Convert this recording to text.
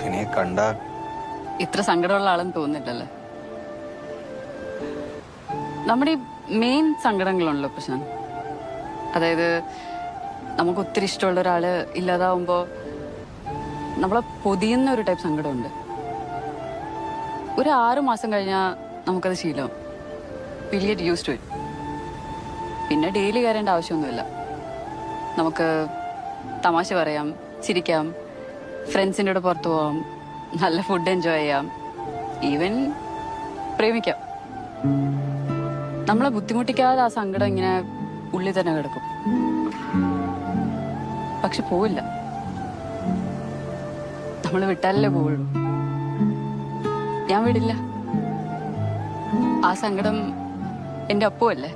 ധ്വനിയെ കണ്ട ഇത്ര സങ്കടമുള്ള ആളെന്ന് തോന്നുന്നില്ലല്ലേ. നമ്മുടെ ഈ മെയിൻ സങ്കടങ്ങളുണ്ടല്ലോ പ്രശാന്ത്, അതായത് നമുക്ക് ഒത്തിരി ഇഷ്ടമുള്ള ഒരാള് ഇല്ലാതാവുമ്പോ നമ്മളെ പൊതിയുന്ന ഒരു ടൈപ്പ് സങ്കടമുണ്ട്. ഒരു 6 മാസം കഴിഞ്ഞാൽ നമുക്കത് ശീലവും. Will get used to it. പിന്നെ ഡെയിലി കയറേണ്ട ആവശ്യമൊന്നുമില്ല. നമുക്ക് തമാശ പറയാം, ചിരിക്കാം, ഫ്രണ്ട്സിൻ്റെ കൂടെ പുറത്തു പോവാം, നല്ല ഫുഡ് എൻജോയ് ചെയ്യാം, ഈവൻ പ്രേമിക്കാം. നമ്മളെ ബുദ്ധിമുട്ടിക്കാതെ ആ സങ്കടം ഇങ്ങനെ ഉള്ളിൽ തന്നെ കിടക്കും. പക്ഷെ പോവില്ല. നമ്മൾ വിട്ടാലല്ലേ പോവുള്ളൂ. ഞാൻ വിടില്ല. ആ സങ്കടം എന്റെ ഒപ്പമല്ലേ.